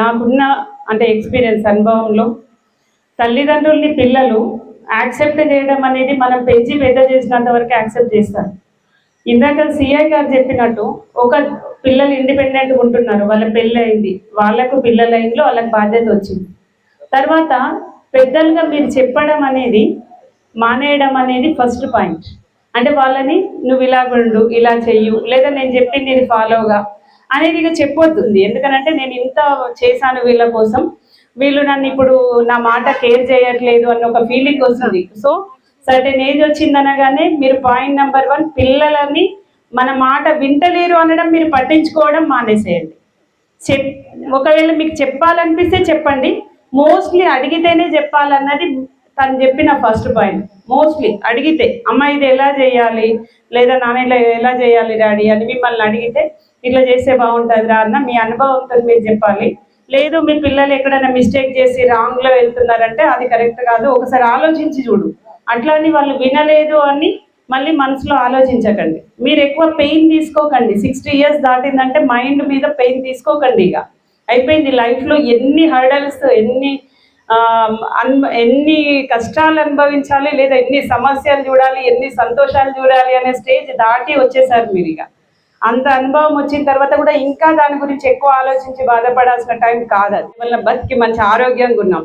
నాకున్న అంటే ఎక్స్పీరియన్స్ అనుభవంలో తల్లిదండ్రుల్ని పిల్లలు యాక్సెప్ట్ చేయడం అనేది మనం పెంచి పెద్ద చేసినంత వరకు యాక్సెప్ట్ చేస్తారు. ఇందాక సిఐ గారు చెప్పినట్టు ఒక పిల్లలు ఇండిపెండెంట్గా ఉంటున్నారు, వాళ్ళ పెళ్ళి అయింది, వాళ్ళకు పిల్లలైందో వాళ్ళకి బాధ్యత వచ్చింది. తర్వాత పెద్దలుగా మీరు చెప్పడం అనేది మానేయడం అనేది ఫస్ట్ పాయింట్. అంటే వాళ్ళని నువ్వు ఇలా ఉండు, ఇలా చెయ్యు, లేదా నేను చెప్పింది ఇది ఫాలోగా అనేది ఇక చెప్పొద్దుంది. ఎందుకనంటే నేను ఇంత చేశాను వీళ్ళ కోసం, వీళ్ళు నన్ను ఇప్పుడు నా మాట కేర్ చేయట్లేదు అన్న ఒక ఫీలింగ్ వస్తుంది. సో సర్టెన్ ఏజ్ వచ్చిందనగానే మీరు పాయింట్ నెంబర్ 1, పిల్లలని మన మాట వింటలేరు అనడం మీరు పట్టించుకోవడం మానేసేయండి. ఒకవేళ మీకు చెప్పాలనిపిస్తే చెప్పండి, మోస్ట్లీ అడిగితేనే చెప్పాలన్నది తను చెప్పిన ఫస్ట్ పాయింట్. మోస్ట్లీ అడిగితే అమ్మ ఇది ఎలా చేయాలి, లేదా నాన్న ఎలా చేయాలి డాడీ అని మిమ్మల్ని అడిగితే ఇట్లా చేస్తే బాగుంటుంది రా అన్న మీ అనుభవంతో మీరు చెప్పాలి. లేదు మీ పిల్లలు ఎక్కడైనా మిస్టేక్ చేసి రాంగ్లో వెళ్తున్నారంటే అది కరెక్ట్ కాదు, ఒకసారి ఆలోచించి చూడు. అట్లా అని వాళ్ళు వినలేదు అని మళ్ళీ మనసులో ఆలోచించకండి. మీరు ఎక్కువ పెయిన్ తీసుకోకండి. 60 years దాటిందంటే మైండ్ మీద పెయిన్ తీసుకోకండి. ఇక అయిపోయింది. లైఫ్లో ఎన్ని హర్డల్స్, ఎన్ని కష్టాలు అనుభవించాలి, లేదా ఎన్ని సమస్యలు చూడాలి, ఎన్ని సంతోషాలు చూడాలి అనే స్టేజ్ దాటి వచ్చేసారు మీరు. ఇక అంత అనుభవం వచ్చిన తర్వాత కూడా ఇంకా దాని గురించి ఎక్కువ ఆలోచించి బాధపడాల్సిన టైం కాదు అది. వల్ల బతికి మంచి ఆరోగ్యంగా ఉన్నాం.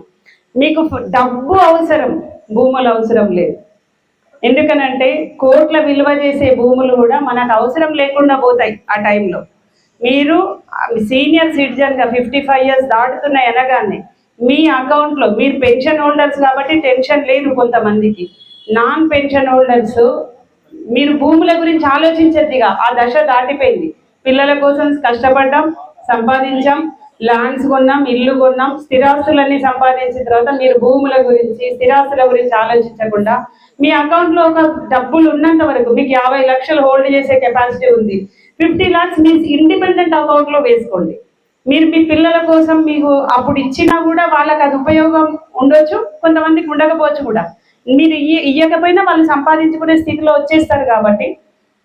మీకు డబ్బు అవసరం, భూములు అవసరం లేదు. ఎందుకనంటే కోట్ల విలువ చేసే భూములు కూడా మనకు అవసరం లేకుండా పోతాయి ఆ టైంలో. మీరు సీనియర్ సిటిజన్గా 55 years దాటుతున్నాయి అనగానే మీ అకౌంట్లో, మీరు పెన్షన్ హోల్డర్స్ కాబట్టి టెన్షన్ లేదు కొంతమందికి, నాన్ పెన్షన్ హోల్డర్స్ మీరు భూముల గురించి ఆలోచించద్దిగా. ఆ దశ దాటిపోయింది. పిల్లల కోసం కష్టపడ్డాం, సంపాదించాం, ల్యాండ్స్ కొన్నాం, ఇల్లు కొన్నాం, స్థిరాస్తులన్నీ సంపాదించిన తర్వాత మీరు భూముల గురించి, స్థిరాస్తుల గురించి ఆలోచించకుండా మీ అకౌంట్లో ఒక డబ్బులు ఉన్నంత వరకు మీకు 50 లక్షలు హోల్డ్ చేసే కెపాసిటీ ఉంది, 50 lakhs మీ ఇండిపెండెంట్ అకౌంట్లో వేసుకోండి. మీరు మీ పిల్లల కోసం మీకు అప్పుడు ఇచ్చినా కూడా వాళ్ళకి అది ఉపయోగం ఉండొచ్చు, కొంతమందికి ఉండకపోవచ్చు కూడా. మీరు ఇయ్యకపోయినా వాళ్ళు సంపాదించుకునే స్థితిలో వచ్చేస్తారు. కాబట్టి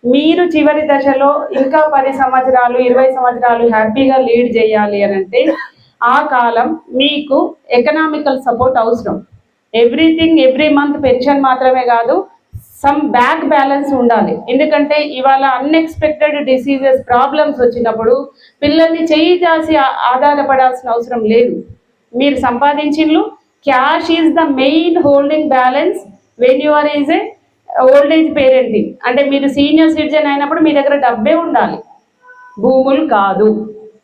మీరు చివరి దశలో ఇంకా 10 సంవత్సరాలు 20 సంవత్సరాలు హ్యాపీగా లీడ్ చేయాలి అని అంటే ఆ కాలం మీకు ఎకనామికల్ సపోర్ట్ అవసరం. ఎవ్రీథింగ్ ఎవ్రీ మంత్ పెన్షన్ మాత్రమే కాదు, సమ్ బ్యాక్ బ్యాలెన్స్ ఉండాలి. ఎందుకంటే ఇవాళ అన్ఎక్స్పెక్టెడ్ డిసీజెస్, ప్రాబ్లమ్స్ వచ్చినప్పుడు పిల్లల్ని చేయి చేసి ఆధారపడాల్సిన అవసరం లేదు. మీరు సంపాదించిళ్ళు, cash is the main holding balance when you are is a old age parenting. అంటే మీరు సీనియర్ సిటిజన్ అయినప్పుడు మీ దగ్గర డబ్బే ఉండాలి, భూములు కాదు.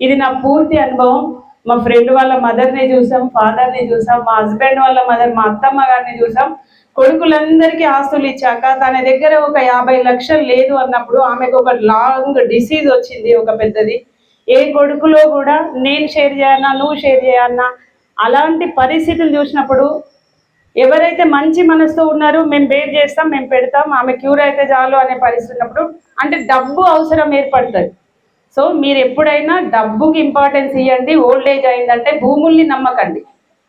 ఇది నా పూర్తి అనుభవం. మా ఫ్రెండ్ వాళ్ళ మదర్ని చూసాం, ఫాదర్ని చూసాం, మా హస్బెండ్ వాళ్ళ మదర్, మా అత్తమ్మ గారిని చూసాం. కొడుకులందరికీ ఆస్తులు ఇచ్చాక తన దగ్గర ఒక 50 లక్షలు లేదు అన్నప్పుడు ఆమెకు ఒక లాంగ్ డిసీజ్ వచ్చింది, ఒక పెద్దది. ఏ కొడుకులో కూడా నేను షేర్ చేయన్నా, నువ్వు షేర్ చేయన్నా, అలాంటి పరిస్థితులు చూసినప్పుడు ఎవరైతే మంచి మనసుతో ఉన్నారో మేము బేర్ చేస్తాం, మేము పెడతాం, ఆమె క్యూర్ అయితే చాలు అనే పరిస్థితి ఉన్నప్పుడు అంటే డబ్బు అవసరం ఏర్పడుతుంది. సో మీరు ఎప్పుడైనా డబ్బుకి ఇంపార్టెన్స్ ఇవ్వండి. ఓల్డ్ ఏజ్ అయిందంటే భూముల్ని నమ్మకండి.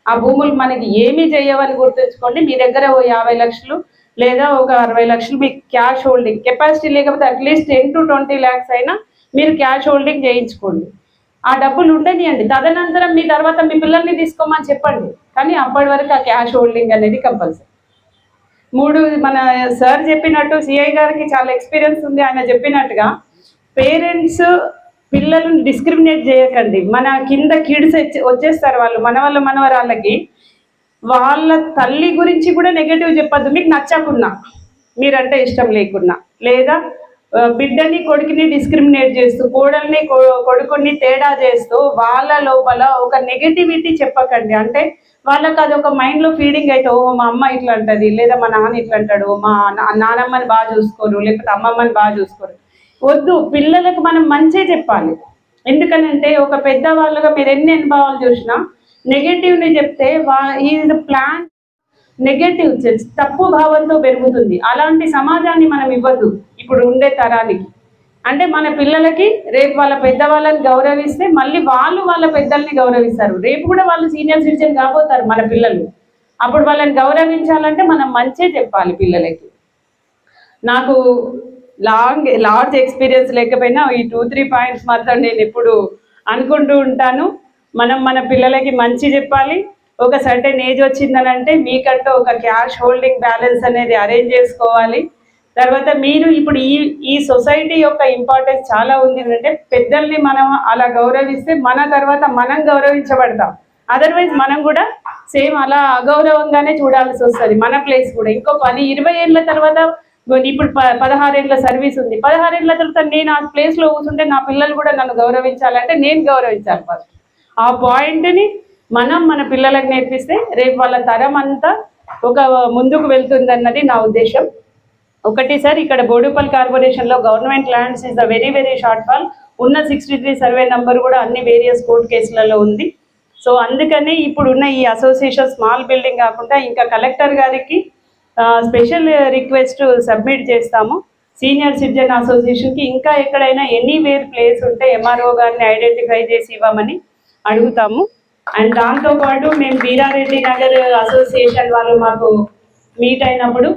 ఆ భూములు మనకి ఏమీ చేయవని గుర్తుంచుకోండి. మీ దగ్గర ఓ 50 లక్షలు లేదా ఒక 60 లక్షలు మీకు క్యాష్ హోల్డింగ్ కెపాసిటీ లేకపోతే అట్లీస్ట్ 10 to 20 lakhs అయినా మీరు క్యాష్ హోల్డింగ్ చేయించుకోండి. ఆ డబ్బులు ఉండనియండి. తదనంతరం మీ తర్వాత మీ పిల్లల్ని తీసుకోమని చెప్పండి, కానీ అప్పటి వరకు ఆ క్యాష్ హోల్డింగ్ అనేది కంపల్సరీ. 3 మన సార్ చెప్పినట్టు సిఐ గారికి చాలా ఎక్స్పీరియన్స్ ఉంది. ఆయన చెప్పినట్టుగా పేరెంట్స్ పిల్లలను డిస్క్రిమినేట్ చేయకండి. మన కింద కిడ్స్ వచ్చేస్తారు, వాళ్ళు మనవరాళ్ళకి వాళ్ళ తల్లి గురించి కూడా నెగటివ్ చెప్పద్దు. మీకు నచ్చకున్నా, మీరంటే ఇష్టం లేకున్నా, లేదా బిడ్డని కొడుకుని డిస్క్రిమినేట్ చేస్తూ, కోడల్ని కొడుకుని తేడా చేస్తూ వాళ్ళ లోపల ఒక నెగటివిటీ చెప్పకండి. అంటే వాళ్ళకి అది ఒక మైండ్లో ఫీడింగ్ అయితే, ఓ మా అమ్మ ఇట్లా అంటది, లేదా మా నాన్న ఇట్లా అంటాడు, మా నానమ్మని బాగా చూసుకోరు, లేకపోతే అమ్మమ్మని బాగా చూసుకోరు. వద్దు, పిల్లలకు మనం మంచే చెప్పాలి. ఎందుకనంటే ఒక పెద్దవాళ్ళుగా మీరు ఎన్ని అనుభవాలు చూసినా నెగటివ్ని చెప్తే ఈ ప్లాన్ నెగటివ్ తప్పు భావంతో పెరుగుతుంది. అలాంటి సమాజాన్ని మనం ఇవ్వద్దు ఇప్పుడు ఉండే తరానికి. అంటే మన పిల్లలకి రేపు వాళ్ళ పెద్దవాళ్ళని గౌరవిస్తే మళ్ళీ వాళ్ళు వాళ్ళ పెద్దల్ని గౌరవిస్తారు. రేపు కూడా వాళ్ళు సీనియర్ సిటిజన్ కాబోతారు మన పిల్లలు. అప్పుడు వాళ్ళని గౌరవించాలంటే మనం మంచే చెప్పాలి పిల్లలకి. నాకు లార్జ్ ఎక్స్పీరియన్స్ లేకపోయినా ఈ 2-3 పాయింట్స్ మాత్రం నేను ఎప్పుడు అనుకుంటూ ఉంటాను. మనం మన పిల్లలకి మంచి చెప్పాలి. ఒక సర్టెన్ ఏజ్ వచ్చిందనంటే మీకంటూ ఒక క్యాష్ హోల్డింగ్ బ్యాలెన్స్ అనేది అరేంజ్ చేసుకోవాలి. తర్వాత మీరు ఇప్పుడు ఈ సొసైటీ యొక్క ఇంపార్టెన్స్ చాలా ఉంది అంటే పెద్దల్ని మనం అలా గౌరవిస్తే మన తర్వాత మనం గౌరవించబడతాం. అదర్వైజ్ మనం కూడా సేమ్ అలా అగౌరవంగానే చూడాల్సి వస్తుంది మన ప్లేస్ కూడా. ఇంకో 10-20 ఏళ్ళ తర్వాత ఇప్పుడు 16 ఏళ్ళ సర్వీస్ ఉంది. 16 ఏళ్ళ తర్వాత నేను ఆ ప్లేస్లో కూర్చుంటే నా పిల్లలు కూడా నన్ను గౌరవించాలంటే నేను గౌరవించాలి ఫస్ట్. ఆ పాయింట్ని మనం మన పిల్లలకు నేర్పిస్తే రేపు వాళ్ళ తరం అంతా ఒక ముందుకు వెళ్తుందన్నది నా ఉద్దేశం. ఒకటి సార్, ఇక్కడ బోడుపల్ కార్పొరేషన్లో government lands is the very very short fall. ఉన్న 63 సర్వే నెంబర్ కూడా అన్ని వేరియస్ కోర్ట్ కేసులలో ఉంది. సో అందుకని ఇప్పుడున్న ఈ అసోసియేషన్ స్మాల్ బిల్డింగ్ కాకుండా ఇంకా కలెక్టర్ గారికి స్పెషల్ రిక్వెస్ట్ సబ్మిట్ చేస్తాము. సీనియర్ సిటిజన్ అసోసియేషన్కి ఇంకా ఎక్కడైనా ఎనీవేర్ ప్లేస్ ఉంటే ఎంఆర్ఓ గారిని ఐడెంటిఫై చేసి ఇవ్వమని అడుగుతాము. అండ్ దాంతోపాటు మేము వీరారెడ్డి నగర్ అసోసియేషన్ వాళ్ళు మాకు మీట్ అయినప్పుడు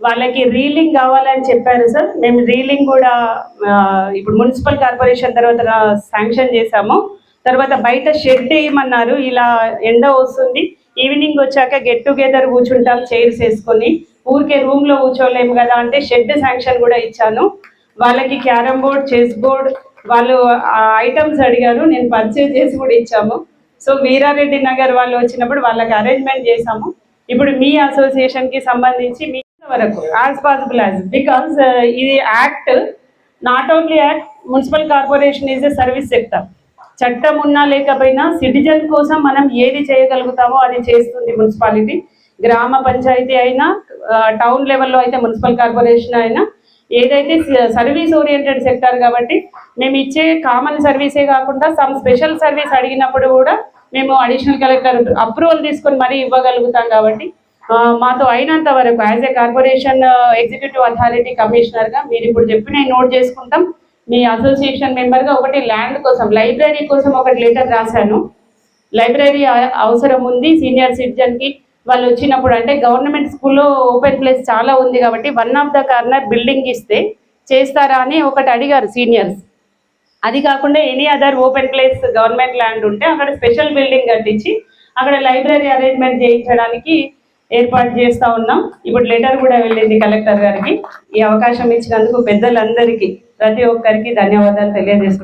వాళ్ళకి రీలింగ్ కావాలని చెప్పారు సార్. మేము రీలింగ్ కూడా ఇప్పుడు మున్సిపల్ కార్పొరేషన్ తర్వాత శాంక్షన్ చేశాము. తర్వాత బయట షెడ్ వేయమన్నారు. ఇలా ఎండ వస్తుంది, ఈవినింగ్ వచ్చాక గెట్ టుగెదర్ కూర్చుంటాం చైర్స్ వేసుకొని, ఊరికే రూమ్లో కూర్చోలేము కదా అంటే షెడ్ శాంక్షన్ కూడా ఇచ్చాను. వాళ్ళకి క్యారమ్ బోర్డ్, చెస్ బోర్డ్ వాళ్ళు ఐటమ్స్ అడిగారు, నేను పర్చేజ్ చేసి కూడా ఇచ్చాము. సో వీరారెడ్డి నగర్ వాళ్ళు వచ్చినప్పుడు వాళ్ళకి అరేంజ్మెంట్ చేశాము. ఇప్పుడు మీ అసోసియేషన్కి సంబంధించి మీ వరకు యాజ్ పాసిబుల్ యాజ్, బికాస్ ఇది act not only act, municipal corporation is a service sector. చట్టం ఉన్నా లేకపోయినా సిటిజన్ కోసం మనం ఏది చేయగలుగుతామో అది చేస్తుంది మున్సిపాలిటీ. గ్రామ పంచాయతీ అయినా, టౌన్ లెవెల్లో అయితే మున్సిపల్ కార్పొరేషన్ అయినా, ఏదైతే సర్వీస్ ఓరియంటెడ్ సెక్టర్ కాబట్టి మేము ఇచ్చే కామన్ సర్వీసే కాకుండా సమ్ స్పెషల్ సర్వీస్ అడిగినప్పుడు కూడా మేము అడిషనల్ కలెక్టర్ అప్రూవల్ తీసుకొని మరీ ఇవ్వగలుగుతాం. కాబట్టి మాతో అయినంత వరకు as a corporation executive authority కమిషనర్గా మీరు ఇప్పుడు చెప్పి నేను నోట్ చేసుకుంటాం. మీ అసోసియేషన్ మెంబర్గా ఒకటి ల్యాండ్ కోసం, లైబ్రరీ కోసం ఒకటి లెటర్ రాశాను. లైబ్రరీ అవసరం ఉంది సీనియర్ సిటిజన్కి. వాళ్ళు వచ్చినప్పుడు అంటే గవర్నమెంట్ స్కూల్లో ఓపెన్ ప్లేస్ చాలా ఉంది కాబట్టి 1 ఆఫ్ ద కార్నర్ బిల్డింగ్ ఇస్తే చేస్తారా అని ఒకటి అడిగారు సీనియర్స్. అది కాకుండా any other open place government land ఉంటే అక్కడ స్పెషల్ బిల్డింగ్ కట్టించి అక్కడ లైబ్రరీ అరేంజ్మెంట్ చేయించడానికి ఏర్పాటు చేస్తూ ఉన్నాం. ఇప్పుడు లెటర్ కూడా వెళ్ళింది కలెక్టర్ గారికి. ఈ అవకాశం ఇచ్చినందుకు పెద్దలందరికీ ప్రతి ఒక్కరికి ధన్యవాదాలు తెలియజేస్తున్నాం.